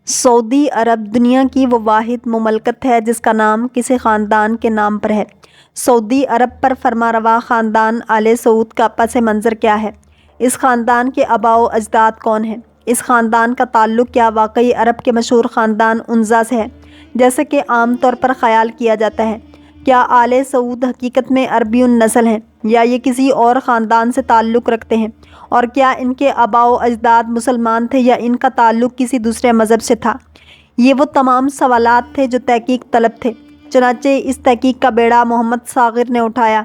سعودی عرب دنیا کی وہ واحد مملکت ہے جس کا نام کسی خاندان کے نام پر ہے۔ سعودی عرب پر فرمانروا خاندان آل سعود کا پس منظر کیا ہے؟ اس خاندان کے آباء و اجداد کون ہیں؟ اس خاندان کا تعلق کیا واقعی عرب کے مشہور خاندان عنزا سے ہے جیسے کہ عام طور پر خیال کیا جاتا ہے؟ کیا آل سعود حقیقت میں عربی النسل ہیں یا یہ کسی اور خاندان سے تعلق رکھتے ہیں؟ اور کیا ان کے آباء و اجداد مسلمان تھے یا ان کا تعلق کسی دوسرے مذہب سے تھا؟ یہ وہ تمام سوالات تھے جو تحقیق طلب تھے۔ چنانچہ اس تحقیق کا بیڑا محمد صاغر نے اٹھایا۔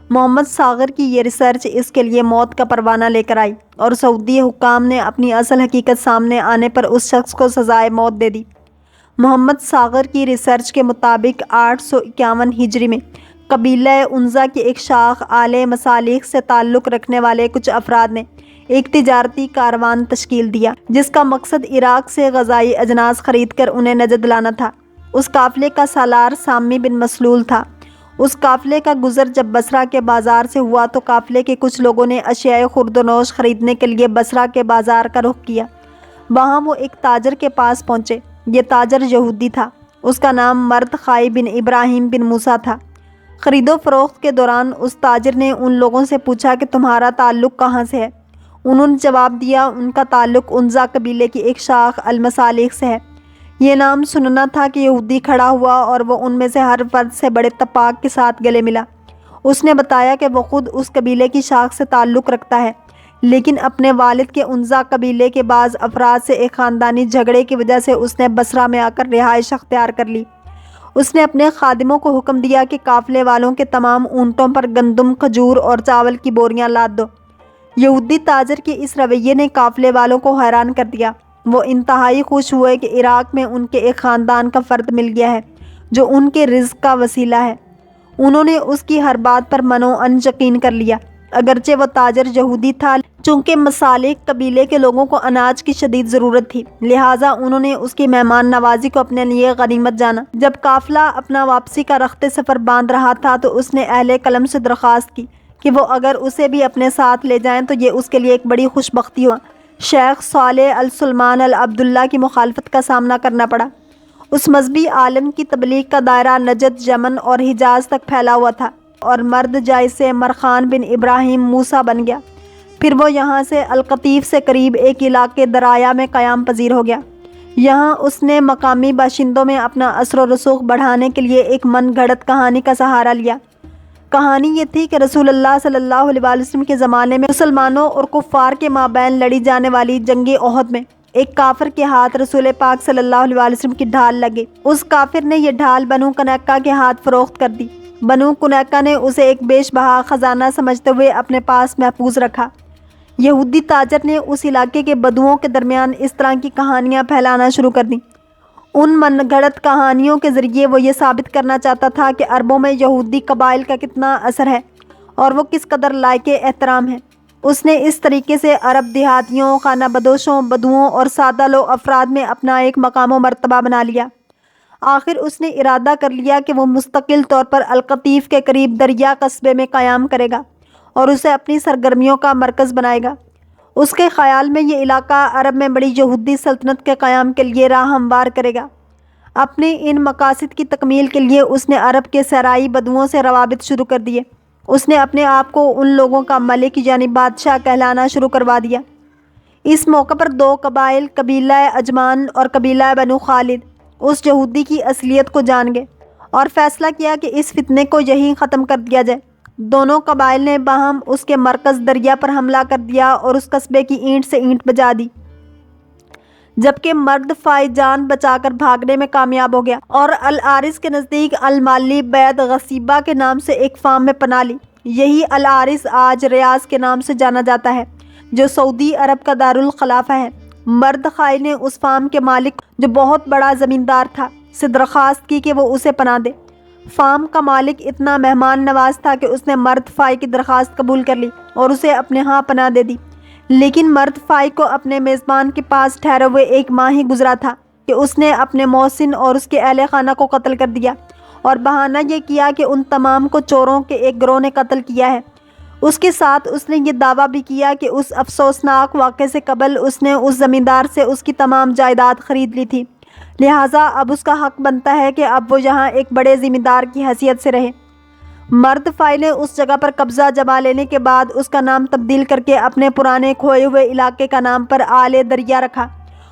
محمد صاغر کی یہ ریسرچ اس کے لیے موت کا پروانہ لے کر آئی اور سعودی حکام نے اپنی اصل حقیقت سامنے آنے پر اس شخص کو سزائے موت دے دی۔ محمد صاغر کی ریسرچ کے مطابق 851 ہجری میں قبیلہ عنزا کی ایک شاخ آل مصالح سے تعلق رکھنے والے کچھ افراد نے ایک تجارتی کاروان تشکیل دیا جس کا مقصد عراق سے غذائی اجناس خرید کر انہیں نجد لانا تھا۔ اس قافلے کا سالار سامی بن مسلول تھا۔ اس قافلے کا گزر جب بصرہ کے بازار سے ہوا تو قافلے کے کچھ لوگوں نے اشیاء خورد و نوش خریدنے کے لیے بصرہ کے بازار کا رخ کیا۔ وہاں وہ ایک تاجر کے پاس پہنچے۔ یہ تاجر یہودی تھا۔ اس کا نام مردخائی بن ابراہیم بن موسیٰ تھا۔ خرید و فروخت کے دوران اس تاجر نے ان لوگوں سے پوچھا کہ تمہارا تعلق کہاں سے ہے؟ انہوں نے جواب دیا ان کا تعلق عنزا قبیلے کی ایک شاخ المصالح سے ہے۔ یہ نام سننا تھا کہ یہودی کھڑا ہوا اور وہ ان میں سے ہر فرد سے بڑے اتفاق کے ساتھ گلے ملا۔ اس نے بتایا کہ وہ خود اس قبیلے کی شاخ سے تعلق رکھتا ہے لیکن اپنے والد کے عنزا قبیلے کے بعض افراد سے ایک خاندانی جھگڑے کی وجہ سے اس نے بصرہ میں آ کر رہائش اختیار کر لی۔ اس نے اپنے خادموں کو حکم دیا کہ قافلے والوں کے تمام اونٹوں پر گندم، کھجور اور چاول کی بوریاں لاد دو۔ یہودی تاجر کے اس رویے نے قافلے والوں کو حیران کر دیا۔ وہ انتہائی خوش ہوئے کہ عراق میں ان کے ایک خاندان کا فرد مل گیا ہے جو ان کے رزق کا وسیلہ ہے۔ انہوں نے اس کی ہر بات پر من و عن یقین کر لیا۔ اگرچہ وہ تاجر یہودی تھا چونکہ مصالح قبیلے کے لوگوں کو اناج کی شدید ضرورت تھی لہٰذا انہوں نے اس کی مہمان نوازی کو اپنے لیے غنیمت جانا۔ جب قافلہ اپنا واپسی کا رخت سفر باندھ رہا تھا تو اس نے اہل قلم سے درخواست کی کہ وہ اگر اسے بھی اپنے ساتھ لے جائیں تو یہ اس کے لیے ایک بڑی خوش بختی ہوا۔ شیخ صالح السلمان العبداللہ کی مخالفت کا سامنا کرنا پڑا۔ اس مذہبی عالم کی تبلیغ کا دائرہ نجد، یمن اور حجاز تک پھیلا ہوا تھا اور مرد جائز سے مرخان بن ابراہیم موسیٰ بن گیا۔ پھر وہ یہاں سے القطیف سے قریب ایک علاقے درایا میں قیام پذیر ہو گیا۔ یہاں اس نے مقامی باشندوں میں اپنا اثر و رسوخ بڑھانے کے لیے ایک من گھڑت کہانی کا سہارا لیا۔ کہانی یہ تھی کہ رسول اللہ صلی اللہ علیہ وسلم کے زمانے میں مسلمانوں اور کفار کے مابین لڑی جانے والی جنگ احد میں ایک کافر کے ہاتھ رسول پاک صلی اللہ علیہ وسلم کی ڈھال لگے۔ اس کافر نے یہ ڈھال بنو کنیکہ کے ہاتھ فروخت کر دی۔ بنو کنیکہ نے اسے ایک بیش بہا خزانہ سمجھتے ہوئے اپنے پاس محفوظ رکھا۔ یہودی تاجر نے اس علاقے کے بدوؤں کے درمیان اس طرح کی کہانیاں پھیلانا شروع کر دیں۔ ان من گھڑت کہانیوں کے ذریعے وہ یہ ثابت کرنا چاہتا تھا کہ عربوں میں یہودی قبائل کا کتنا اثر ہے اور وہ کس قدر لائق احترام ہے۔ اس نے اس طریقے سے عرب دیہاتیوں، خانہ بدوشوں، بدوؤں اور سادہ لو افراد میں اپنا ایک مقام و مرتبہ بنا لیا۔ آخر اس نے ارادہ کر لیا کہ وہ مستقل طور پر القطیف کے قریب دریا قصبے میں قیام کرے گا اور اسے اپنی سرگرمیوں کا مرکز بنائے گا۔ اس کے خیال میں یہ علاقہ عرب میں بڑی یہودی سلطنت کے قیام کے لیے راہ ہموار کرے گا۔ اپنے ان مقاصد کی تکمیل کے لیے اس نے عرب کے صحرائی بدوؤں سے روابط شروع کر دیے۔ اس نے اپنے آپ کو ان لوگوں کا ملک یعنی بادشاہ کہلانا شروع کروا دیا۔ اس موقع پر دو قبائل، قبیلہ عجمان اور قبیلہ بنو خالد، اس یہودی کی اصلیت کو جان گئے اور فیصلہ کیا کہ اس فتنے کو یہیں ختم کر دیا جائے۔ دونوں قبائل نے باہم اس کے مرکز دریا پر حملہ کر دیا اور اس قصبے کی اینٹ سے اینٹ بجا دی، جبکہ مرد فائی جان بچا کر بھاگنے میں کامیاب ہو گیا اور العارض کے نزدیک المالی بید غصیبہ کے نام سے ایک فارم میں پناہ لی۔ یہی العارض آج ریاض کے نام سے جانا جاتا ہے جو سعودی عرب کا دارالخلافہ ہے۔ مرد خائی نے اس فارم کے مالک جو بہت بڑا زمیندار تھا سے درخواست کی کہ وہ اسے پناہ دے۔ فارم کا مالک اتنا مہمان نواز تھا کہ اس نے مرد فائی کی درخواست قبول کر لی اور اسے اپنے ہاں پناہ دے دی، لیکن مرد فائی کو اپنے میزبان کے پاس ٹھہرے ہوئے ایک ماہ ہی گزرا تھا کہ اس نے اپنے محسن اور اس کے اہل خانہ کو قتل کر دیا اور بہانہ یہ کیا کہ ان تمام کو چوروں کے ایک گروہ نے قتل کیا ہے۔ اس کے ساتھ اس نے یہ دعویٰ بھی کیا کہ اس افسوسناک واقعے سے قبل اس نے اس زمیندار سے اس کی تمام جائیداد خرید لی تھی، لہٰذا اب اس کا حق بنتا ہے کہ اب وہ یہاں ایک بڑے زمیندار کی حیثیت سے رہے۔ مرد فائی نے اس جگہ پر قبضہ جما لینے کے بعد اس کا نام تبدیل کر کے اپنے پرانے کھوئے ہوئے علاقے کا نام پر آل دریا رکھا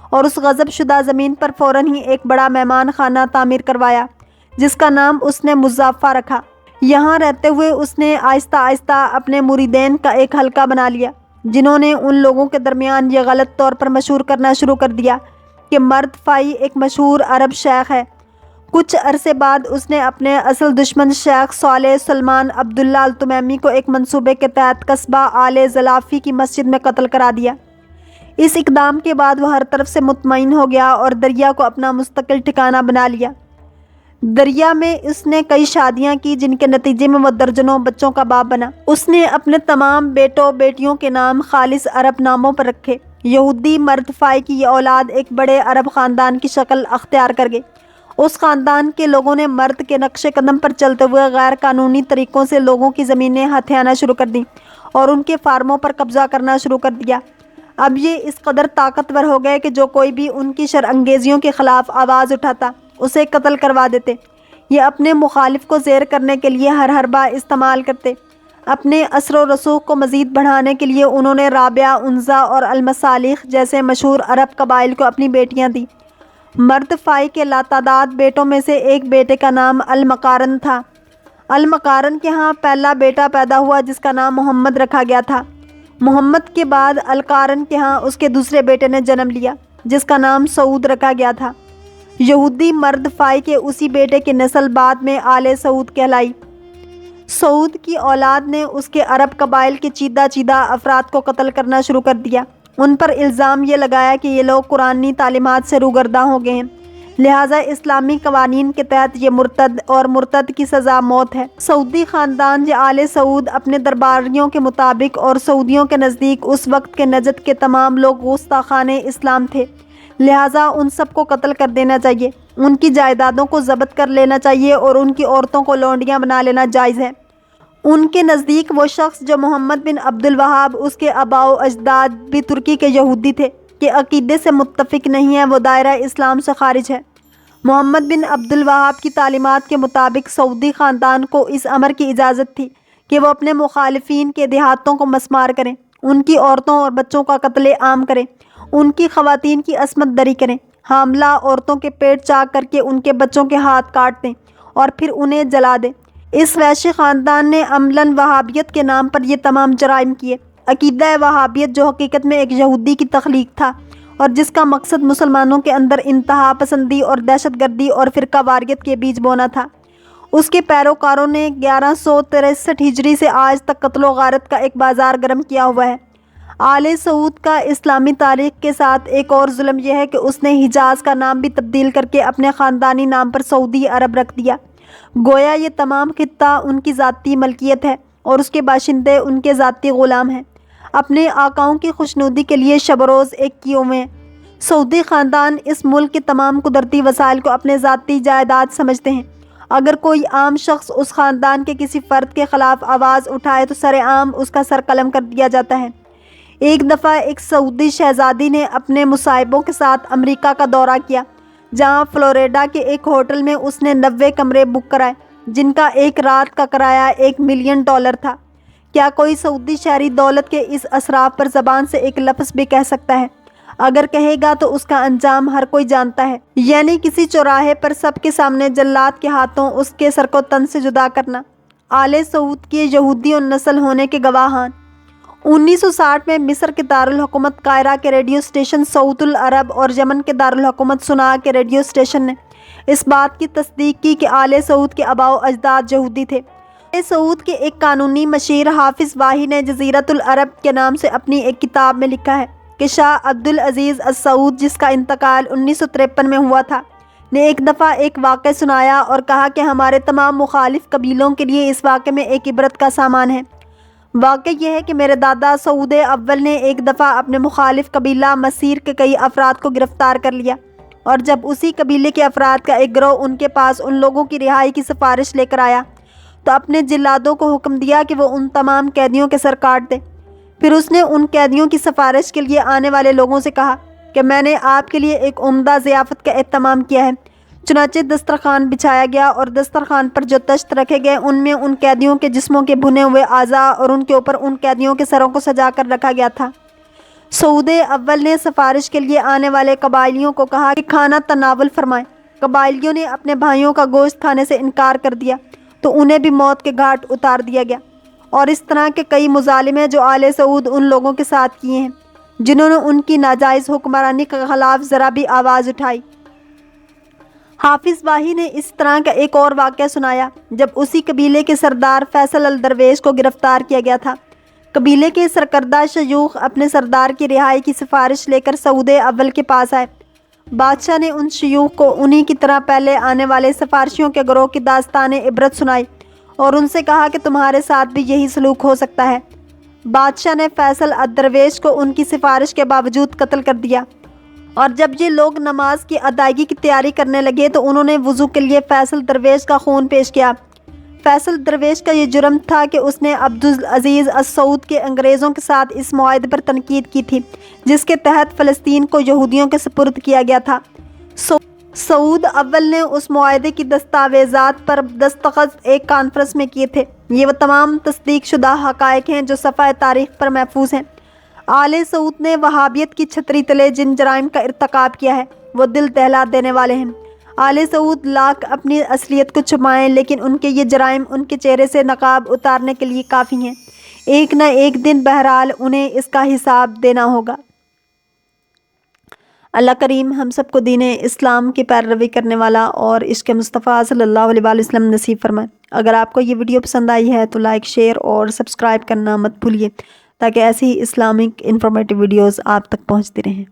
اور اس غصب شدہ زمین پر فوراً ہی ایک بڑا مہمان خانہ تعمیر کروایا جس کا نام اس نے مزدلفہ رکھا۔ یہاں رہتے ہوئے اس نے آہستہ آہستہ اپنے مریدین کا ایک حلقہ بنا لیا جنہوں نے ان لوگوں کے درمیان یہ غلط طور پر مشہور کرنا شروع کر دیا کہ مرد فائی ایک مشہور عرب شیخ ہے۔ کچھ عرصے بعد اس نے اپنے اصل دشمن شیخ صالح سلمان عبداللہ التمیمی کو ایک منصوبے کے تحت قصبہ آل زلافی کی مسجد میں قتل کرا دیا۔ اس اقدام کے بعد وہ ہر طرف سے مطمئن ہو گیا اور دریا کو اپنا مستقل ٹھکانہ بنا لیا۔ دریا میں اس نے کئی شادیاں کی جن کے نتیجے میں وہ درجنوں بچوں کا باپ بنا۔ اس نے اپنے تمام بیٹوں بیٹیوں کے نام خالص عرب ناموں پر رکھے۔ یہودی مرد فائی کی یہ اولاد ایک بڑے عرب خاندان کی شکل اختیار کر گئی۔ اس خاندان کے لوگوں نے مرد کے نقش قدم پر چلتے ہوئے غیر قانونی طریقوں سے لوگوں کی زمینیں ہتھیانا شروع کر دیں اور ان کے فارموں پر قبضہ کرنا شروع کر دیا۔ اب یہ اس قدر طاقتور ہو گئے کہ جو کوئی بھی ان کی شرانگیزیوں کے خلاف آواز اٹھاتا اسے قتل کروا دیتے۔ یہ اپنے مخالف کو زیر کرنے کے لیے ہر حربہ استعمال کرتے۔ اپنے اثر و رسوخ کو مزید بڑھانے کے لیے انہوں نے رابعہ، عنزہ اور المصالح جیسے مشہور عرب قبائل کو اپنی بیٹیاں دیں۔ مرد فائی کے لاتعداد بیٹوں میں سے ایک بیٹے کا نام المقارن تھا۔ المقارن کے ہاں پہلا بیٹا پیدا ہوا جس کا نام محمد رکھا گیا تھا۔ محمد کے بعد القارن کے ہاں اس کے دوسرے بیٹے نے جنم لیا جس کا نام سعود رکھا گیا تھا۔ یہودی مرد فائی کے اسی بیٹے کی نسل بعد میں آل سعود کہلائی۔ سعود کی اولاد نے اس کے عرب قبائل کے چیدہ چیدہ افراد کو قتل کرنا شروع کر دیا۔ ان پر الزام یہ لگایا کہ یہ لوگ قرآنی تعلیمات سے روگرداں ہو گئے ہیں، لہٰذا اسلامی قوانین کے تحت یہ مرتد اور مرتد کی سزا موت ہے۔ سعودی خاندان یا آل سعود اپنے درباریوں کے مطابق اور سعودیوں کے نزدیک اس وقت کے نجد کے تمام لوگ گستاخان اسلام تھے، لہٰذا ان سب کو قتل کر دینا چاہیے، ان کی جائیدادوں کو ضبط کر لینا چاہیے اور ان کی عورتوں کو لونڈیاں بنا لینا جائز ہے۔ ان کے نزدیک وہ شخص جو محمد بن عبد الوہاب اس کے آباء و اجداد بھی ترکی کے یہودی تھے کہ عقیدے سے متفق نہیں ہے، وہ دائرہ اسلام سے خارج ہے۔ محمد بن عبد الوہاب کی تعلیمات کے مطابق سعودی خاندان کو اس امر کی اجازت تھی کہ وہ اپنے مخالفین کے دیہاتوں کو مسمار کریں، ان کی عورتوں اور بچوں کا قتل عام کریں، ان کی خواتین کی عصمت دری کریں، حاملہ عورتوں کے پیٹ چاک کر کے ان کے بچوں کے ہاتھ کاٹ دیں اور پھر انہیں جلا دیں۔ اس وحشی خاندان نے عملاً وہابیت کے نام پر یہ تمام جرائم کیے۔ عقیدہ وہابیت جو حقیقت میں ایک یہودی کی تخلیق تھا اور جس کا مقصد مسلمانوں کے اندر انتہا پسندی اور دہشت گردی اور فرقہ واریت کے بیج بونا تھا، اس کے پیروکاروں نے 1163 ہجری سے آج تک قتل و غارت کا ایک بازار گرم کیا ہوا ہے۔ آل سعود کا اسلامی تاریخ کے ساتھ ایک اور ظلم یہ ہے کہ اس نے حجاز کا نام بھی تبدیل کر کے اپنے خاندانی نام پر سعودی عرب رکھ دیا، گویا یہ تمام خطہ ان کی ذاتی ملکیت ہے اور اس کے باشندے ان کے ذاتی غلام ہیں، اپنے آقاؤں کی خوشنودی کے لیے شب و روز ایک کیے ہوئے ہیں۔ سعودی خاندان اس ملک کے تمام قدرتی وسائل کو اپنے ذاتی جائیداد سمجھتے ہیں۔ اگر کوئی عام شخص اس خاندان کے کسی فرد کے خلاف آواز اٹھائے تو سر عام اس کا سر قلم کر دیا جاتا ہے۔ ایک دفعہ ایک سعودی شہزادی نے اپنے مصاحبوں کے ساتھ امریکہ کا دورہ کیا، جہاں فلوریڈا کے ایک ہوٹل میں اس نے 90 کمرے بک کرائے جن کا ایک رات کا کرایہ $1,000,000 تھا۔ کیا کوئی سعودی شہری دولت کے اس اسراف پر زبان سے ایک لفظ بھی کہہ سکتا ہے؟ اگر کہے گا تو اس کا انجام ہر کوئی جانتا ہے، یعنی کسی چوراہے پر سب کے سامنے جلاد کے ہاتھوں اس کے سر کو تن سے جدا کرنا۔ آل سعود کے یہودی النسل ہونے کے گواہان 1960 میں مصر کے دارالحکومت قاہرہ کے ریڈیو اسٹیشن صوت العرب اور یمن کے دارالحکومت صنعاء کے ریڈیو اسٹیشن نے اس بات کی تصدیق کی کہ آل سعود کے آباء و اجداد یہودی تھے۔ آل سعود کے ایک قانونی مشیر حافظ واہی نے جزیرۃ العرب کے نام سے اپنی ایک کتاب میں لکھا ہے کہ شاہ عبد العزیز السعود، جس کا انتقال 1953 میں ہوا تھا، نے ایک دفعہ ایک واقعہ سنایا اور کہا کہ ہمارے تمام مخالف قبیلوں کے لیے اس واقعے میں ایک عبرت کا سامان ہے۔ واقعہ یہ ہے کہ میرے دادا سعود اول نے ایک دفعہ اپنے مخالف قبیلہ مسیر کے کئی افراد کو گرفتار کر لیا، اور جب اسی قبیلے کے افراد کا ایک گروہ ان کے پاس ان لوگوں کی رہائی کی سفارش لے کر آیا تو اپنے جلادوں کو حکم دیا کہ وہ ان تمام قیدیوں کے سر کاٹ دیں۔ پھر اس نے ان قیدیوں کی سفارش کے لیے آنے والے لوگوں سے کہا کہ میں نے آپ کے لیے ایک عمدہ ضیافت کا اہتمام کیا ہے۔ چنانچہ دسترخوان بچھایا گیا اور دسترخوان پر جو تشت رکھے گئے ان میں ان قیدیوں کے جسموں کے بھنے ہوئے اعضاء اور ان کے اوپر ان قیدیوں کے سروں کو سجا کر رکھا گیا تھا۔ سعود اول نے سفارش کے لیے آنے والے قبائلیوں کو کہا کہ کھانا تناول فرمائیں۔ قبائلیوں نے اپنے بھائیوں کا گوشت کھانے سے انکار کر دیا تو انہیں بھی موت کے گھاٹ اتار دیا گیا۔ اور اس طرح کے کئی مظالمے جو آل سعود ان لوگوں کے ساتھ کیے ہیں جنہوں نے ان کی ناجائز حکمرانی کے خلاف ذرا بھی آواز اٹھائی۔ حافظ واہی نے اس طرح کا ایک اور واقعہ سنایا جب اسی قبیلے کے سردار فیصل الدرویش کو گرفتار کیا گیا تھا۔ قبیلے کے سرکردہ شیوخ اپنے سردار کی رہائی کی سفارش لے کر سعود اول کے پاس آئے۔ بادشاہ نے ان شیوخ کو انہی کی طرح پہلے آنے والے سفارشیوں کے گروہ کی داستان عبرت سنائی اور ان سے کہا کہ تمہارے ساتھ بھی یہی سلوک ہو سکتا ہے۔ بادشاہ نے فیصل الدرویش کو ان کی سفارش کے باوجود قتل کر دیا، اور جب یہ لوگ نماز کی ادائیگی کی تیاری کرنے لگے تو انہوں نے وضو کے لیے فیصل درویش کا خون پیش کیا۔ فیصل درویش کا یہ جرم تھا کہ اس نے عبدالعزیز السعود کے انگریزوں کے ساتھ اس معاہدے پر تنقید کی تھی جس کے تحت فلسطین کو یہودیوں کے سپرد کیا گیا تھا۔ سعود اول نے اس معاہدے کی دستاویزات پر دستخط ایک کانفرنس میں کیے تھے۔ یہ وہ تمام تصدیق شدہ حقائق ہیں جو صفحہ تاریخ پر محفوظ ہیں۔ آل سعود نے وہابیت کی چھتری تلے جن جرائم کا ارتکاب کیا ہے وہ دل دہلا دینے والے ہیں۔ آل سعود لاکھ اپنی اصلیت کو چھپائیں لیکن ان کے یہ جرائم ان کے چہرے سے نقاب اتارنے کے لیے کافی ہیں۔ ایک نہ ایک دن بہرحال انہیں اس کا حساب دینا ہوگا۔ اللہ کریم ہم سب کو دین اسلام کی پیروی کرنے والا اور عشق مصطفیٰ صلی اللہ علیہ وآلہ وسلم نصیب فرمائے۔ اگر آپ کو یہ ویڈیو پسند آئی ہے تو لائک، شیئر اور سبسکرائب کرنا مت بھولیے تاکہ ایسی اسلامک انفارمیٹیو ویڈیوز آپ تک پہنچتی رہیں۔